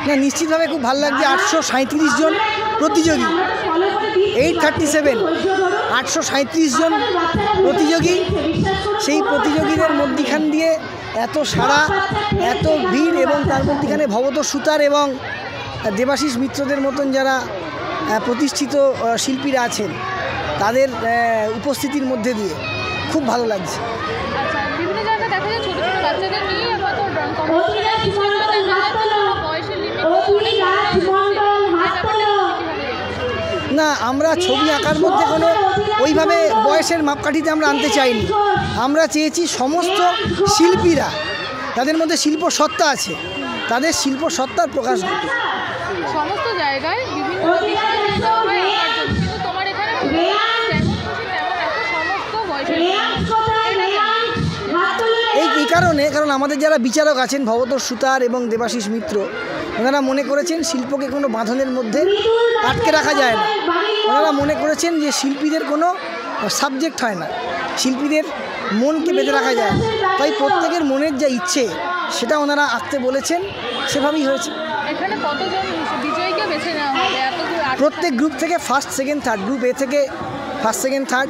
না, নিশ্চিতভাবে খুব ভালো লাগছে। 837 জন প্রতিযোগী, 837, 837 জন প্রতিযোগী। সেই প্রতিযোগীদের মধ্যখান দিয়ে এত সারা, এত ভিড়, এবং তার মধ্যখানে ভবতোষ সুতার এবং দেবাশিস মিত্রদের মতন যারা প্রতিষ্ঠিত শিল্পীরা আছেন তাদের উপস্থিতির মধ্যে দিয়ে খুব ভালো লাগছে। না, আমরা ছবি আঁকার মধ্যে কোনো ওইভাবে বয়সের মাপকাঠিতে আমরা আনতে চাইনি। আমরা চেয়েছি সমস্ত শিল্পীরা, তাদের মধ্যে শিল্প সত্তা আছে, তাদের শিল্প সত্তার প্রকাশ ঘটে। সমস্ত জায়গায় বিভিন্ন এই কারণ আমাদের যারা বিচারক আছেন ভবতোষ সুতার এবং দেবাশিস মিত্র, ওনারা মনে করেছেন শিল্পকে কোনো বাঁধনের মধ্যে আটকে রাখা যায় না। ওনারা মনে করেছেন যে শিল্পীদের কোনো সাবজেক্ট হয় না, শিল্পীদের মনকে বেঁধে রাখা যায়। তাই প্রত্যেকের মনের যা ইচ্ছে সেটা ওনারা আঁকতে বলেছেন, সেভাবেই হয়েছে। এখানে কতজন বিজয়ীকে বেছে নেওয়া হবে? প্রত্যেক গ্রুপ থেকে first, second, third, group A থেকে first, second, third,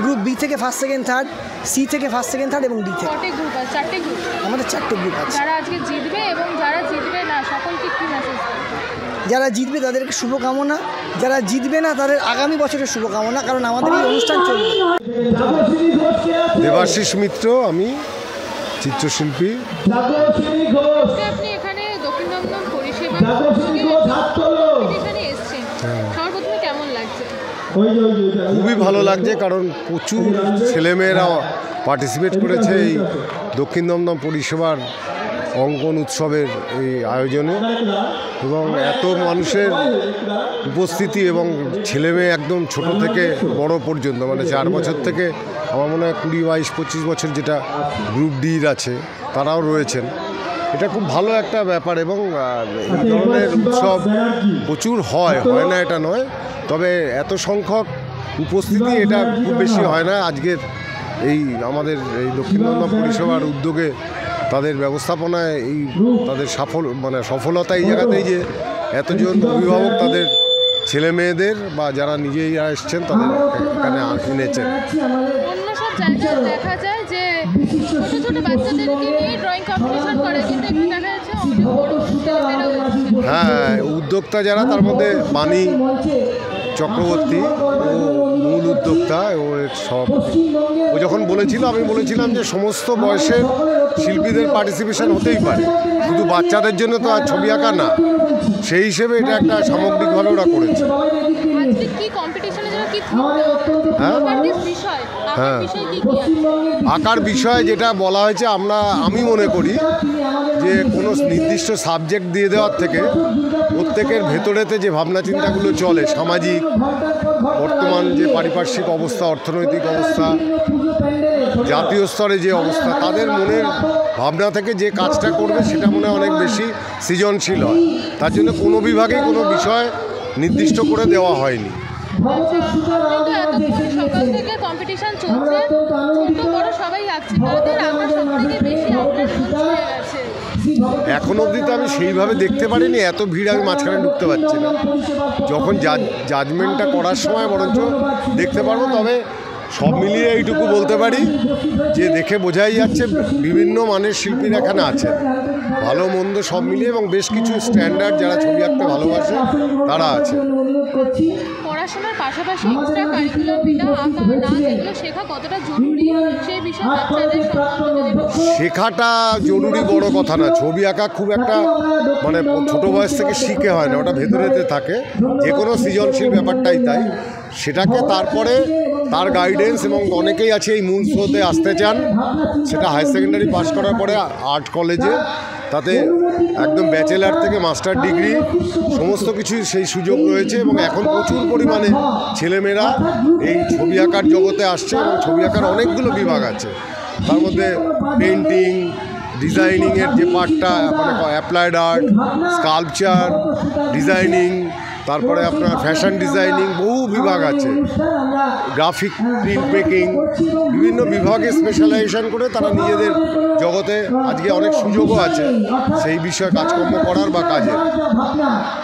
group B থেকে ফার্স্ট, সেকেন্ড, থার্ড, সি থেকে ফার্স্ট, সেকেন্ড, থার্ড এবং ডি থেকে। কয়টি গ্রুপ আছে? 4টি গ্রুপ। আমাদের 4টে গ্রুপ আছে। যারা আজকে জিতবে এবং যারা জিতবে না সকলকে কি মেসেজ? যারা জিতবে তাদেরকে শুভকামনা, যারা জিতবে না তাদের আগামী বছরের শুভকামনা, কারণ আমাদের এই অনুষ্ঠান চলবে। দেবাশিস মিত্র, আমি চিত্রশিল্পী। আপনি এখানে দক্ষিণ দমদম পরিষেবা এসেছেন, সর্বপ্রথমে কেমন লাগছে? খুবই ভালো লাগছে, কারণ প্রচুর ছেলেমেয়েরা পার্টিসিপেট করেছে এই দক্ষিণ দমদম পরিষেবার অঙ্কন উৎসবের এই আয়োজনে, এবং এত মানুষের উপস্থিতি এবং ছেলেমেয়ে একদম ছোট থেকে বড় পর্যন্ত, মানে 4 বছর থেকে আমার মনে হয় 20, 22, 25 বছর যেটা গ্রুপ ডির আছে তারাও রয়েছেন। এটা খুব ভালো একটা ব্যাপার, এবং এই ধরনের উৎসব প্রচুর হয় না এটা নয়, তবে এত সংখ্যক উপস্থিতি এটা খুব বেশি হয় না। আজকের এই আমাদের এই দক্ষিণ দমদম পরিষেবার উদ্যোগে, তাদের ব্যবস্থাপনায়, এই তাদের সফলতা এই জায়গাতেই যে এতজন অভিভাবক তাদের ছেলে মেয়েদের বা যারা নিজেই এসছেন তাদের এখানে এনেছেন। অন্য সব জায়গায় দেখা যায় যে ছোট ছোট বাচ্চাদেরকে নিয়ে ড্রয়িং কম্পিটিশন করে, কিন্তু এখানে দেখা যাচ্ছে অনেক বড় ছেলেমেয়েরাও। হ্যাঁ, উদ্যোক্তা যারা, তার মধ্যে বাণী চক্রবর্তী ও মূল উদ্যোক্তা, ও যখন বলেছিল, আমি বলেছিলাম যে সমস্ত বয়সের শিল্পীদের পার্টিসিপেশন হতেই পারে, শুধু বাচ্চাদের জন্য তো আর ছবি আঁকা না। সেই হিসেবে এটা একটা সামগ্রিকভাবে ওরা করেছে। হ্যাঁ, আঁকার বিষয় যেটা বলা হয়েছে, আমি মনে করি যে কোনো নির্দিষ্ট সাবজেক্ট দিয়ে দেওয়ার থেকে প্রত্যেকের ভেতরেতে যে ভাবনা চিন্তাগুলো চলে, সামাজিক, বর্তমান যে পারিপার্শ্বিক অবস্থা, অর্থনৈতিক অবস্থা, জাতীয় স্তরে যে অবস্থা, তাদের মনের ভাবনা থেকে যে কাজটা করবে সেটা মনে অনেক বেশি সৃজনশীল হয়। তার জন্য কোনো বিভাগে কোনো বিষয় নির্দিষ্ট করে দেওয়া হয়নি। এখন অবধি তো আমি সেইভাবে দেখতে পারিনি, এত ভিড় আমি মাঝখানে ঢুকতে পারছি না। যখন জাজমেন্টটা করার সময় বরঞ্চ দেখতে পারবো। তবে সব মিলিয়ে এইটুকু বলতে পারি যে দেখে বোঝাই যাচ্ছে বিভিন্ন মানের শিল্পীরা এখানে আছেন, ভালো মন্দ সব মিলিয়ে, এবং বেশ কিছু স্ট্যান্ডার্ড যারা ছবি আঁকতে ভালোবাসে তারা আছে। পড়াশোনার পাশাপাশি এক্সট্রা কারিকুলাম আঁকা, নাচ, এগুলো শেখা কতটা জরুরি সেই বিষয়ে শেখাটা জরুরি বড় কথা না। ছবি আঁকা খুব একটা ছোট বয়স থেকে শিখে হয় না, ওটা ভেতরেতে থাকে। যে কোনো সৃজনশীল ব্যাপারটাই তাই, সেটাকে তারপরে তার গাইডেন্স, এবং অনেকেই আছে এই মূল স্রোতে আসতে চান, সেটা হায়ার সেকেন্ডারি পাস করার পরে আর্ট কলেজে, তাতে একদম ব্যাচেলার থেকে মাস্টার ডিগ্রি সমস্ত কিছু সেই সুযোগ রয়েছে। এবং এখন প্রচুর পরিমাণে ছেলেমেয়েরা এই ছবি আঁকার জগতে আসছে, এবং ছবি আঁকার অনেকগুলো বিভাগ আছে। তার মধ্যে পেন্টিং, ডিজাইনিংয়ের যে পার্টটা, অ্যাপ্লাইড আর্ট, স্কাল্পচার, ডিজাইনিং, তারপরে আপনার ফ্যাশন ডিজাইনিং, বহু বিভাগ আছে, গ্রাফিক প্রিন্ট মেকিং, বিভিন্ন বিভাগে স্পেশালাইজেশন করে তারা নিজেদের জগতে আজকে অনেক সুযোগও আছে সেই বিষয়ে কাজকর্ম করার বা কাজের।